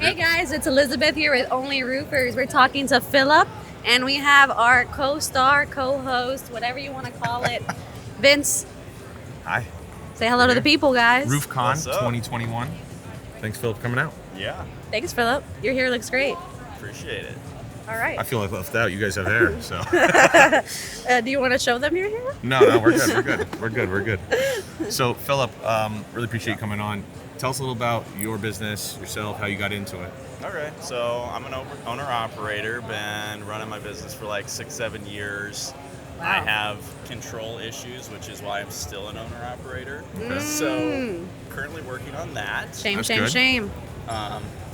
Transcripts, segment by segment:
Hey guys, it's Elizabeth here with OnlyRoofers. We're talking to Philip, and we have our co-star, co-host, whatever you want to call it, Vince. Hi. Say hello to the people, guys. RoofCon 2021. Thanks, Philip, for coming out. Yeah. Thanks, Philip. Your hair looks great. Appreciate it. All right. I feel like left out. You guys have hair, so. Do you want to show them your hair? No, we're good. We're good. So, Philip, really appreciate you coming on. Tell us a little about your business, yourself, how you got into it. Okay, so I'm an owner-operator, been running my business for like 6-7 years. Wow. I have control issues, which is why I'm still an owner-operator. Okay. So, currently working on that. Shame, That's shame, good. shame.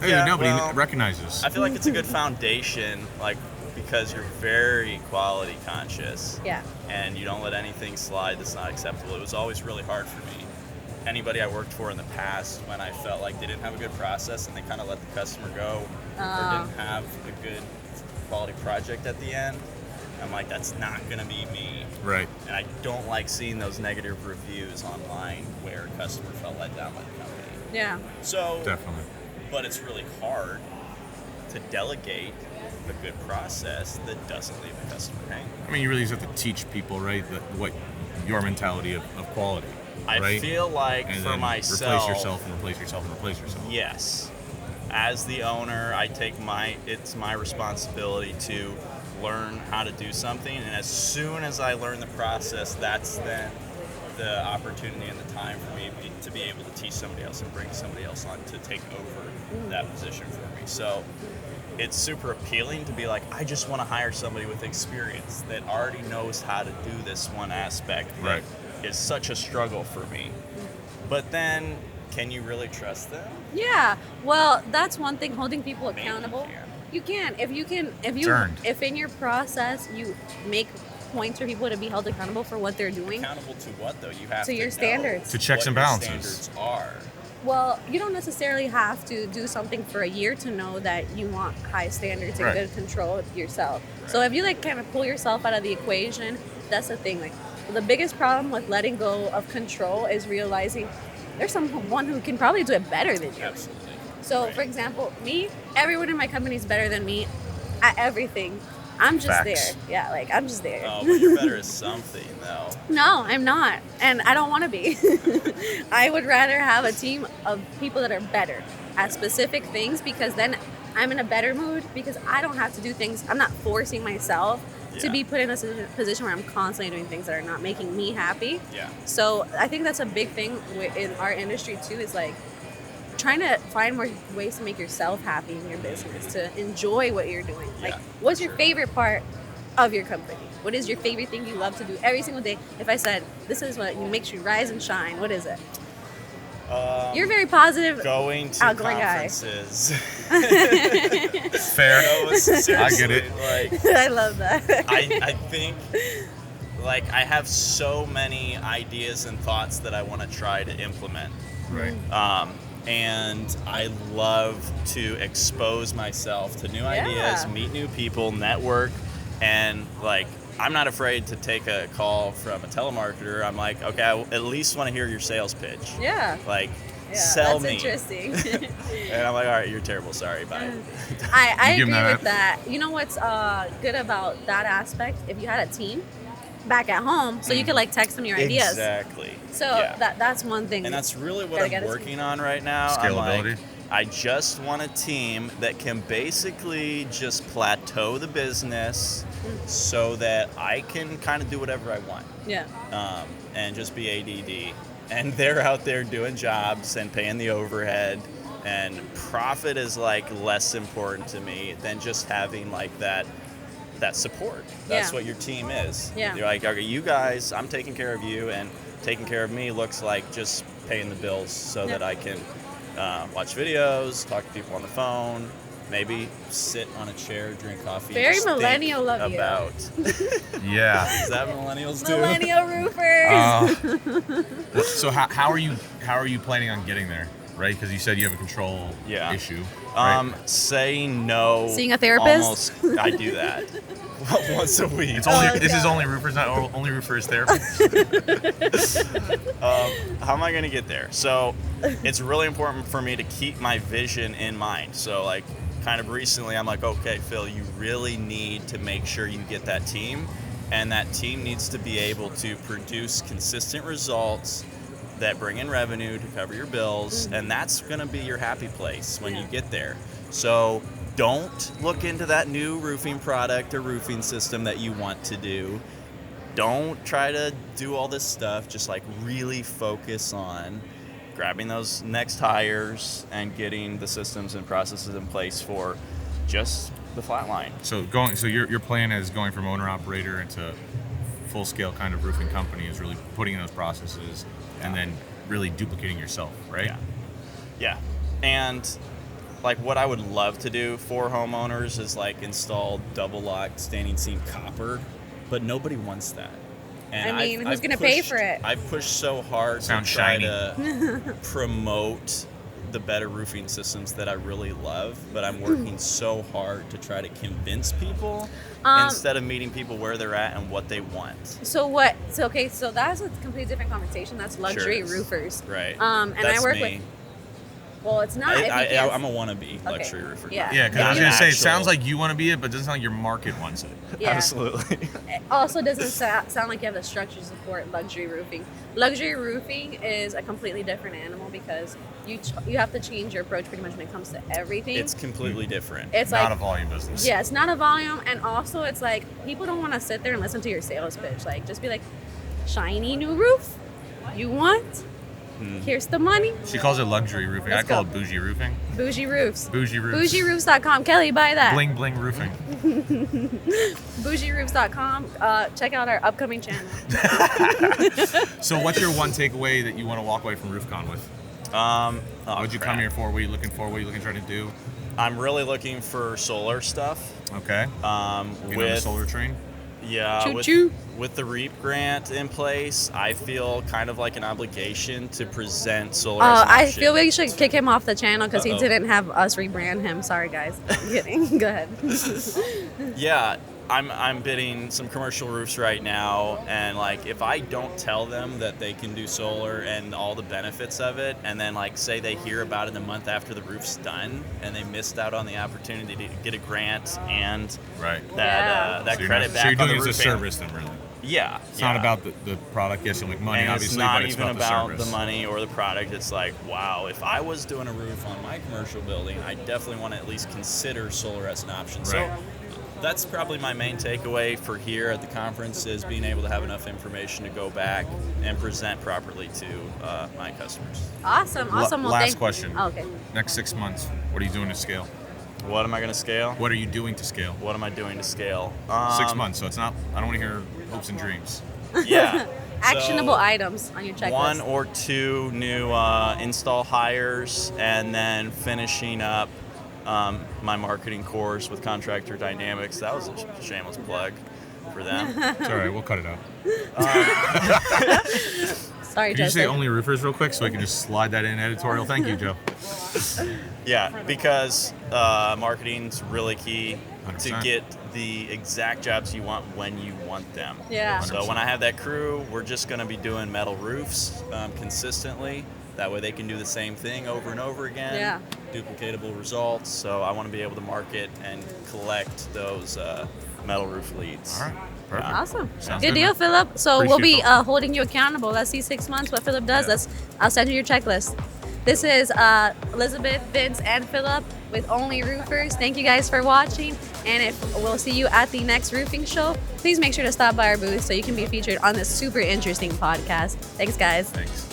Nobody recognizes. I feel like it's a good foundation, like, because you're very quality conscious. Yeah. And you don't let anything slide that's not acceptable. It was always really hard for me. Anybody I worked for in the past, when I felt like they didn't have a good process and they kind of let the customer go or didn't have a good quality project at the end, I'm like, that's not going to be me. Right. And I don't like seeing those negative reviews online where a customer felt let down by the company. Yeah. So, Definitely. but it's really hard to delegate a good process that doesn't leave the customer hanging. I mean, you really just have to teach people, right, what your mentality of quality. I right? feel like and for then myself, replace yourself and replace yourself and replace yourself. yes. As the owner, I take it's my responsibility to learn how to do something, and as soon as I learn the process, that's then the opportunity and the time for me to be able to teach somebody else and bring somebody else on to take over that position for me. So it's super appealing to be like, I just want to hire somebody with experience that already knows how to do this one aspect Right. that is such a struggle for me. But then, can you really trust them? Yeah. Well, that's one thing, holding people Maybe accountable. you can. If Earned. if in your process you make points for people to be held accountable for what they're doing. Accountable to what, though? You have To to your know standards. To checks what and your balances. standards are. Well, you don't necessarily have to do something for a year to know that you want high standards and Right. good control of yourself. Right. So if you kind of pull yourself out of the equation, that's the thing. The biggest problem with letting go of control is realizing there's someone who can probably do it better than you. Absolutely. So, Right. for example, everyone in my company is better than me at everything. I'm just Facts. there. Yeah, I'm just there. Oh, but you're better at something, though. No, I'm not. And I don't want to be. I would rather have a team of people that are better at specific things, because then I'm in a better mood, because I don't have to do things. I'm not forcing myself to Yeah. be put in a position where I'm constantly doing things that are not making me happy. Yeah. So I think that's a big thing in our industry too, is like trying to find more ways to make yourself happy in your business, to enjoy what you're doing. Like, Yeah, what's for your sure. favorite part of your company? What is your favorite thing you love to do every single day? If I said, this is what makes you rise and shine, what is it? You're very positive. Going to outgoing guy. conferences. Fair. No, seriously, I get it. Like, I love that. I think, like, I have so many ideas and thoughts that I want to try to implement. Right. And I love to expose myself to new ideas, meet new people, network, and like, I'm not afraid to take a call from a telemarketer. I'm like, okay, I at least want to hear your sales pitch. Yeah. Like, Yeah, sell that's me. interesting. And I'm like, all right, you're terrible. Sorry, bye. I You give agree them with that. You know what's good about that aspect? If you had a team back at home, so you could like text them your ideas. Exactly. So Yeah. that's one thing. And that's really what Gotta get I'm it. working on right now. I'm Scalability. like, I just want a team that can basically just plateau the business so that I can kind of do whatever I want, Yeah. and just be ADD. And they're out there doing jobs and paying the overhead, and profit is like less important to me than just having like that support. That's Yeah. what your team is. Yeah. You're like, okay, you guys, I'm taking care of you, and taking care of me looks like just paying the bills so Yeah. that I can watch videos, talk to people on the phone, maybe sit on a chair, drink coffee. Very just think millennial of you. about. Yeah. Is that millennials do? Millennial roofers. So how are you planning on getting there? Right, because you said you have a control issue. Right? Saying no. Seeing a therapist? Almost, I do that once a week. It's only Oh, this is God. OnlyRoofers, not OnlyRoofers therapy. how am I going to get there? So it's really important for me to keep my vision in mind. So like kind of recently I'm like, okay, Phil, you really need to make sure you get that team, and that team needs to be able to produce consistent results that bring in revenue to cover your bills, and that's going to be your happy place when you get there. So don't look into that new roofing product or roofing system that you want to do. Don't try to do all this stuff. Just like really focus on grabbing those next hires and getting the systems and processes in place for just the flat line. So your plan is going from owner operator into full scale kind of roofing company is really putting in those processes and then really duplicating yourself, right? Yeah. And like what I would love to do for homeowners is like install double lock standing seam copper, but nobody wants that. And I mean, who's going to pay for it? I've pushed so hard to try to promote the better roofing systems that I really love, but I'm working so hard to try to convince people instead of meeting people where they're at and what they want. So that's a completely different conversation. That's luxury roofers. Right. And that's I work me. with. Well, it's not. I'm a wannabe luxury roofer. Yeah. Yeah, because I was going to say, it sounds like you want to be it, but it doesn't sound like your market wants it. Yeah. Absolutely. It also doesn't sound like you have the structure to support luxury roofing. Luxury roofing is a completely different animal because you have to change your approach pretty much when it comes to everything. It's completely different. It's not like a volume business. Yeah, it's not a volume, and also it's like people don't want to sit there and listen to your sales pitch. Like, just be like, shiny new roof, you want? Here's the money. She calls it luxury roofing. Let's I call go. it bougie roofing. Bougie roofs. Bougie roofs. BougieRoofs.com. Kelly, buy that. Bling bling roofing. BougieRoofs.com. Check out our upcoming channel. So what's your one takeaway that you want to walk away from RoofCon with? What'd you come here for? What are you looking for? What are you looking to try to do? I'm really looking for solar stuff. Okay. You on the solar train? Yeah, Choo-choo. with the REAP grant in place, I feel kind of like an obligation to present solar as an I option. feel we should kick him off the channel because he Uh-oh. didn't have us rebrand him. Sorry, guys. I'm kidding. Go ahead. Yeah, I'm bidding some commercial roofs right now, and like if I don't tell them that they can do solar and all the benefits of it, and then like say they hear about it the month after the roof's done, and they missed out on the opportunity to get a grant and that So credit back so you're on doing the it as a roofing. service then, really? Yeah, It's not about the product. Yes, you'll make money, and obviously, it's not but it's even about about the the service. money or the product. It's like, wow, if I was doing a roof on my commercial building, I definitely want to at least consider solar as an option. Right. So that's probably my main takeaway for here at the conference is being able to have enough information to go back and present properly to my customers. Awesome. Well, Last question. Oh, okay. Next 6 months, what are you doing to scale? What am I going to scale? What are you doing to scale? What am I doing to scale? 6 months, so it's not, I don't want to hear hopes and dreams. Yeah. Actionable So, items on your checklist. 1 or 2 new install hires, and then finishing up my marketing course with Contractor Dynamics. That was a shameless plug for them. It's all right, we'll cut it out. Sorry, Can you say Justin. OnlyRoofers real quick so I can just slide that in editorial? Thank you, Joe. Yeah, because marketing's really key to 100%. get the exact jobs you want when you want them. Yeah. So when I have that crew, we're just going to be doing metal roofs consistently. That way they can do the same thing over and over again. Yeah. Duplicatable results. So I want to be able to market and collect those metal roof leads. All right, perfect. Awesome. Sounds Good good, deal, man. Philip. So we'll Appreciate be it, holding you accountable. Let's see 6 months what Philip does. Yeah. I'll send you your checklist. This is Elizabeth, Vince, and Philip with Only Roofers. Thank you guys for watching, and we'll see you at the next roofing show. Please make sure to stop by our booth so you can be featured on this super interesting podcast. Thanks, guys. Thanks.